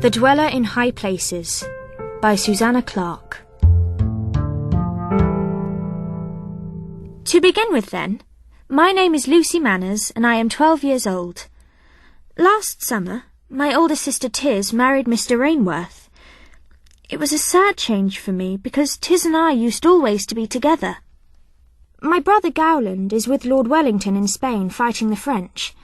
The Dweller in High Places by Susanna Clarke. To begin with then, my name is Lucy Manners and I am 12 years old. Last summer, my older sister Tiz married Mr. Rainworth. It was a sad change for me because Tiz and I used always to be together. My brother Gowland is with Lord Wellington in Spain fighting the French.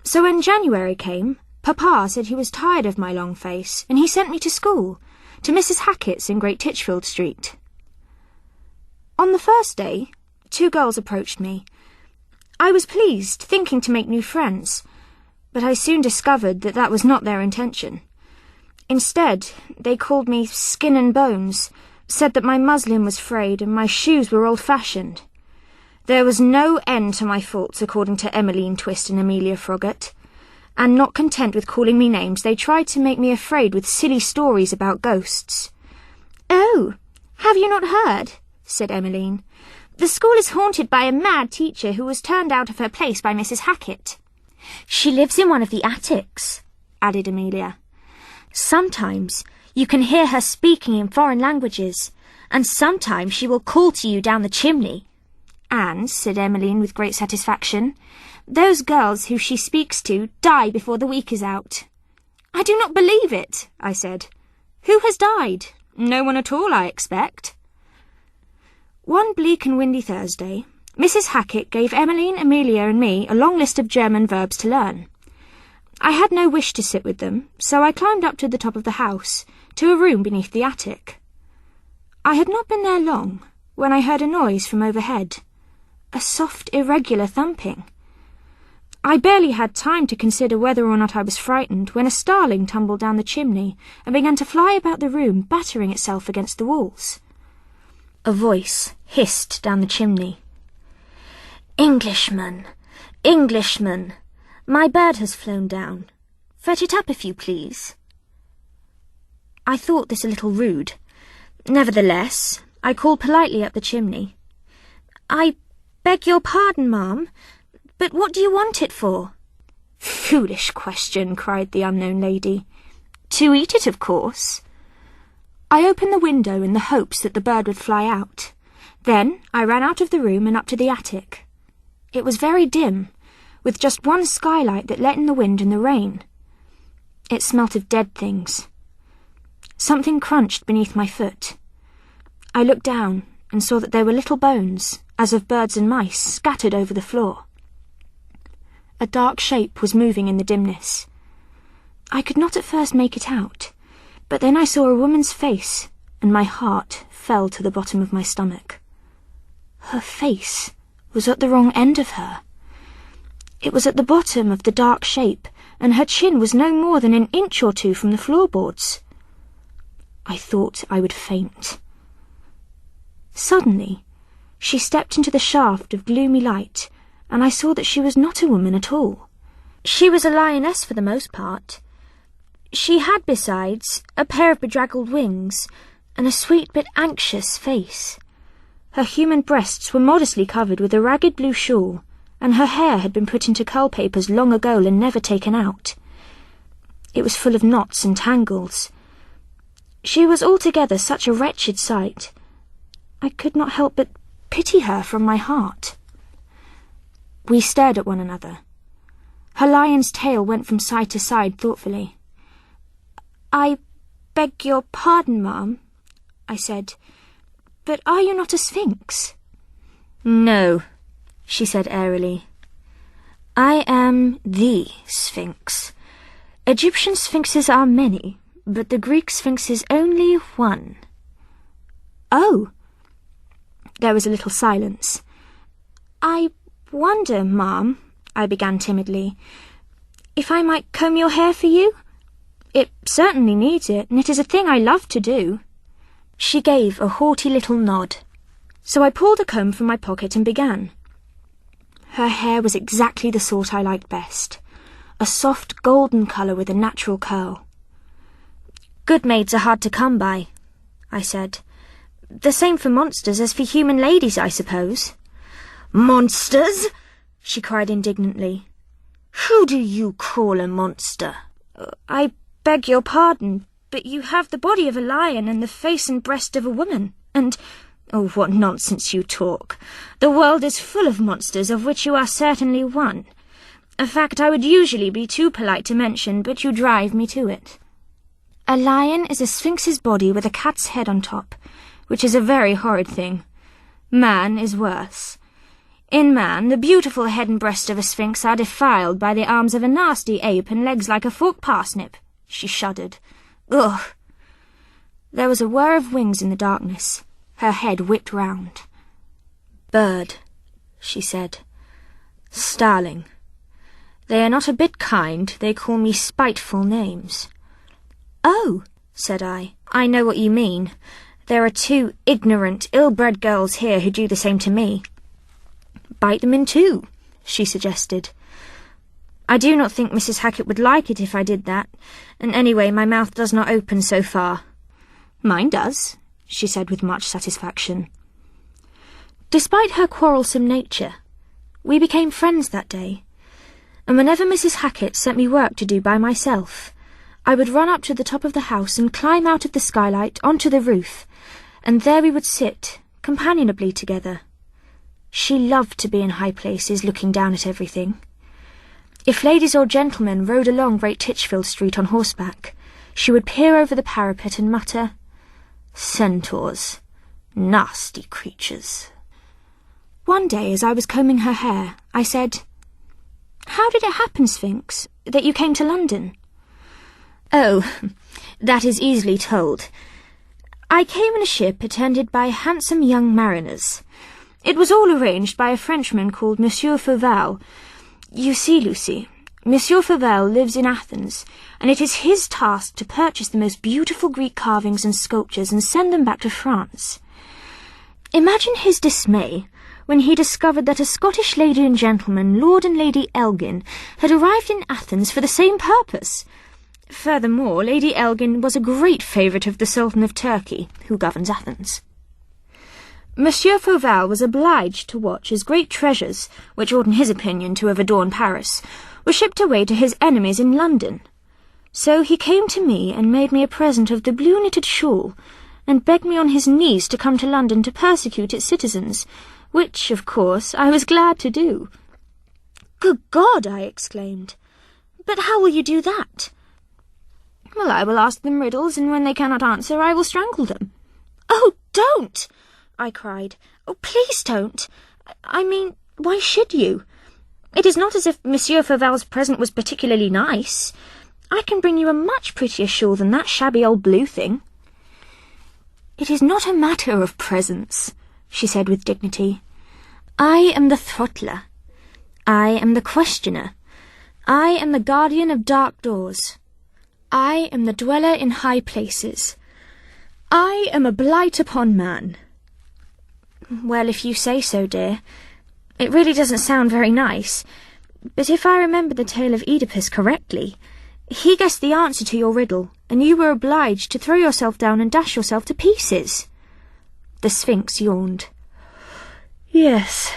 So when January came, Papa said he was tired of my long face and he sent me to school, to Mrs. Hackett's in Great Titchfield Street. On the first day, 2 girls approached me. I was pleased, thinking to make new friends, but I soon discovered that that was not their intention. Instead, they called me Skin and Bones, said that my muslin was frayed and my shoes were old-fashioned. There was no end to my faults, according to Emmeline Twist and Amelia Froggatt, and not content with calling me names, they tried to make me afraid with silly stories about ghosts. "Oh, have you not heard?" said Emmeline. "The school is haunted by a mad teacher who was turned out of her place by Mrs. Hackett." "She lives in one of the attics," added Amelia. "Sometimes you can hear her speaking in foreign languages, and sometimes she will call to you down the chimney." "And," said Emmeline with great satisfaction, "those girls who she speaks to die before the week is out." "I do not believe it," I said. "Who has died? No one at all, I expect." One bleak and windy Thursday, Mrs. Hackett gave Emmeline, Amelia and me a long list of German verbs to learn. I had no wish to sit with them, so I climbed up to the top of the house, to a room beneath the attic. I had not been there long, when I heard a noise from overhead. A soft, irregular thumping. I barely had time to consider whether or not I was frightened when a starling tumbled down the chimney and began to fly about the room, battering itself against the walls. A voice hissed down the chimney. "Englishman, Englishman, my bird has flown down. Fetch it up if you please." I thought this a little rude. Nevertheless, I called politely up the chimney. "I beg your pardon, ma'am, but what do you want it for?" "Foolish question," cried the unknown lady. "To eat it, of course." I opened the window in the hopes that the bird would fly out. Then I ran out of the room and up to the attic. It was very dim, with just one skylight that let in the wind and the rain. It smelt of dead things. Something crunched beneath my foot. I looked down and saw that there were little bones, as of birds and mice, scattered over the floor. A dark shape was moving in the dimness. I could not at first make it out, but then I saw a woman's face, and my heart fell to the bottom of my stomach. Her face was at the wrong end of her. It was at the bottom of the dark shape, and her chin was no more than an inch or 2 from the floorboards. I thought I would faint. Suddenly, she stepped into the shaft of gloomy light, and I saw that she was not a woman at all. She was a lioness for the most part. She had, besides, a pair of bedraggled wings, and a sweet but anxious face. Her human breasts were modestly covered with a ragged blue shawl, and her hair had been put into curl papers long ago and never taken out. It was full of knots and tangles. She was altogether such a wretched sight. I could not help but pity her from my heart. We stared at one another. Her lion's tail went from side to side thoughtfully. "I beg your pardon, ma'am," I said, "but are you not a sphinx?" "No," she said airily. "I am the Sphinx. Egyptian sphinxes are many, but the Greek sphinx is only one." "Oh." There was a little silence. "I wonder, ma'am," I began timidly, "if I might comb your hair for you? It certainly needs it, and it is a thing I love to do." She gave a haughty little nod, so I pulled a comb from my pocket and began. Her hair was exactly the sort I liked best, a soft golden colour with a natural curl. "Good maids are hard to come by," I said. "The same for monsters as for human ladies, I suppose." "Monsters?" she cried indignantly. "Who do you call a monster?" "I beg your pardon, but you have the body of a lion and the face and breast of a woman, and— Oh, what nonsense you talk. The world is full of monsters, of which you are certainly one. A fact I would usually be too polite to mention, but you drive me to it. A lion is a sphinx's body with a cat's head on top, which is a very horrid thing. Man is worse. In man, the beautiful head and breast of a sphinx are defiled by the arms of a nasty ape and legs like a forked parsnip. She shuddered. Ugh! There was a whir of wings in the darkness. Her head whipped round. Bird, she said. Starling. They are not a bit kind. They call me spiteful names. Oh, said I know what you mean. There are 2 ignorant, ill-bred girls here who do the same to me. Bite them in 2, she suggested. I do not think Mrs. Hackett would like it if I did that, and anyway my mouth does not open so far. Mine does, she said with much satisfaction. Despite her quarrelsome nature, we became friends that day, and whenever Mrs. Hackett sent me work to do by myself, I would run up to the top of the house and climb out of the skylight onto the roof, and there we would sit, companionably together. She loved to be in high places, looking down at everything. If ladies or gentlemen rode along Great Titchfield Street on horseback, she would peer over the parapet and mutter, Centaurs. Nasty creatures. One day, as I was combing her hair, I said, How did it happen, Sphinx, that you came to London? Oh, that is easily told. I came in a ship attended by handsome young mariners. It was all arranged by a Frenchman called Monsieur Fauval. You see, Lucy, Monsieur Fauval lives in Athens, and it is his task to purchase the most beautiful Greek carvings and sculptures and send them back to France. Imagine his dismay when he discovered that a Scottish lady and gentleman, Lord and Lady Elgin, had arrived in Athens for the same purpose. Furthermore, Lady Elgin was a great favourite of the Sultan of Turkey, who governs Athens. Monsieur Fauval was obliged to watch as great treasures, which ought in his opinion to have adorned Paris, were shipped away to his enemies in London. So he came to me and made me a present of the blue knitted shawl, and begged me on his knees to come to London to persecute its citizens, which, of course, I was glad to do. Good God, I exclaimed. But how will you do that? Well, I will ask them riddles, and when they cannot answer, I will strangle them. Oh, don't! I cried. Oh, please don't. I mean, why should you? It is not as if Monsieur Fauval's present was particularly nice. I can bring you a much prettier shawl than that shabby old blue thing. It is not a matter of presents, she said with dignity. I am the throttler. I am the questioner. I am the guardian of dark doors. I am the dweller in high places. I am a blight upon man. Well, if you say so, dear. It really doesn't sound very nice, but if I remember the tale of Oedipus correctly, he guessed the answer to your riddle, and you were obliged to throw yourself down and dash yourself to pieces. The Sphinx yawned. Yes,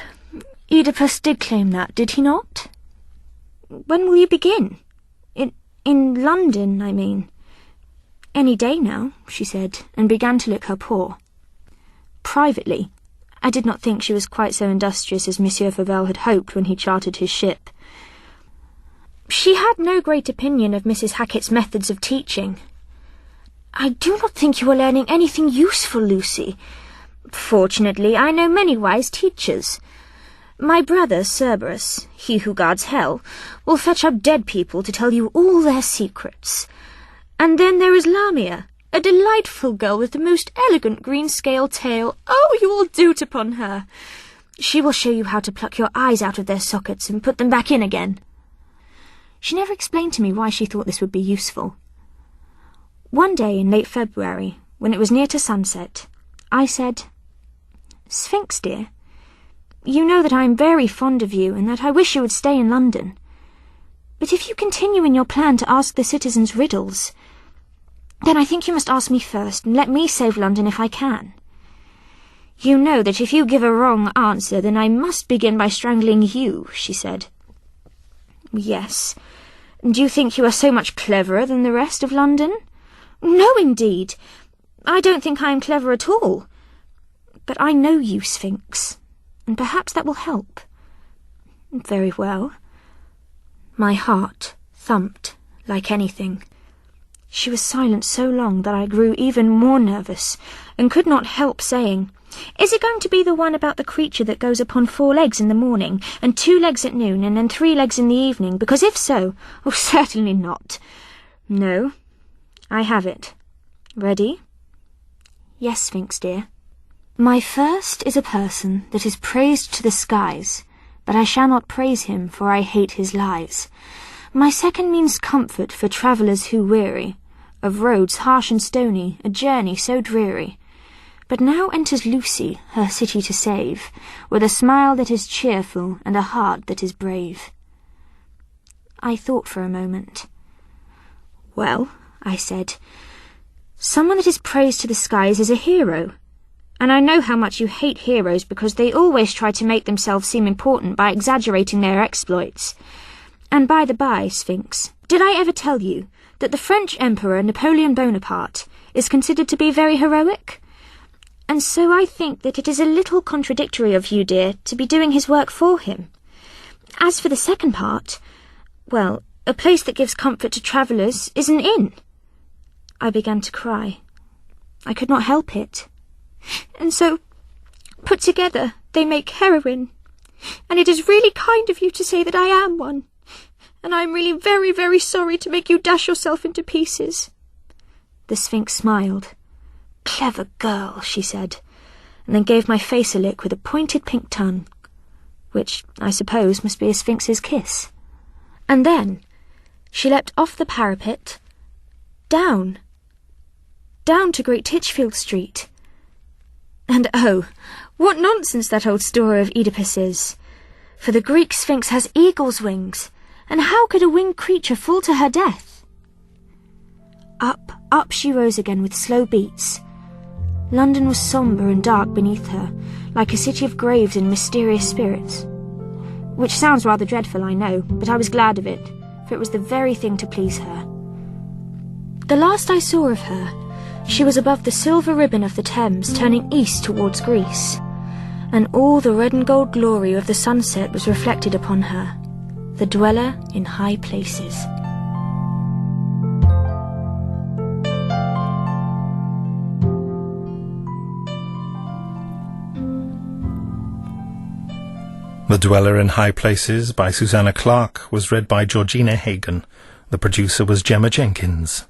Oedipus did claim that, did he not? When will you begin? In London, I mean. Any day now, she said, and began to lick her paw. Privately, I did not think she was quite so industrious as Monsieur Fauval had hoped when he chartered his ship. She had no great opinion of Mrs. Hackett's methods of teaching. I do not think you are learning anything useful, Lucy. Fortunately, I know many wise teachers. My brother, Cerberus, he who guards hell, will fetch up dead people to tell you all their secrets. And then there is Lamia, a delightful girl with the most elegant green scale tail. Oh, you will dote upon her. She will show you how to pluck your eyes out of their sockets and put them back in again. She never explained to me why she thought this would be useful. One day in late February, when it was near to sunset, I said, Sphinx, dear, you know that I am very fond of you and that I wish you would stay in London. But if you continue in your plan to ask the citizens riddles, then I think you must ask me first and let me save London if I can. You know that if you give a wrong answer, then I must begin by strangling you, she said. Yes, Do you think you are so much cleverer than the rest of London? No, indeed. I don't think I am clever at all. But I know you, Sphinx, and perhaps that will help. Very well. My heart thumped like anything. She was silent so long that I grew even more nervous, and could not help saying, "Is it going to be the one about the creature that goes upon 4 legs in the morning, and 2 legs at noon, and then 3 legs in the evening? Because if so, oh, certainly not." "No, I have it. Ready?" "Yes, Sphinx dear." "My first is a person that is praised to the skies, but I shall not praise him, for I hate his lies. My second means comfort for travellers who weary of roads harsh and stony, a journey so dreary. But now enters Lucy, her city to save, with a smile that is cheerful and a heart that is brave." I thought for a moment. "Well," I said, "someone that is praised to the skies is a hero. And I know how much you hate heroes because they always try to make themselves seem important by exaggerating their exploits. And by the by, Sphinx, did I ever tell you that the French Emperor Napoleon Bonaparte is considered to be very heroic? And so I think that it is a little contradictory of you, dear, to be doing his work for him. As for the second part, well, a place that gives comfort to travellers is an inn." I began to cry. I could not help it. "And so, put together, they make heroine. And it is really kind of you to say that I am one. And I am really very, very sorry to make you dash yourself into pieces." The Sphinx smiled. "Clever girl," she said, and then gave my face a lick with a pointed pink tongue, which I suppose must be a Sphinx's kiss. And then she leapt off the parapet, down to Great Titchfield Street. And oh, what nonsense that old story of Oedipus is! For the Greek Sphinx has eagle's wings, and how could a winged creature fall to her death? Up she rose again with slow beats. London was sombre and dark beneath her, like a city of graves and mysterious spirits. Which sounds rather dreadful, I know, but I was glad of it, for it was the very thing to please her. The last I saw of her, she was above the silver ribbon of the Thames, turning east towards Greece, and all the red and gold glory of the sunset was reflected upon her, the dweller in high places. The Dweller in High Places by Susanna Clarke was read by Georgina Hagan. The producer was Gemma Jenkins.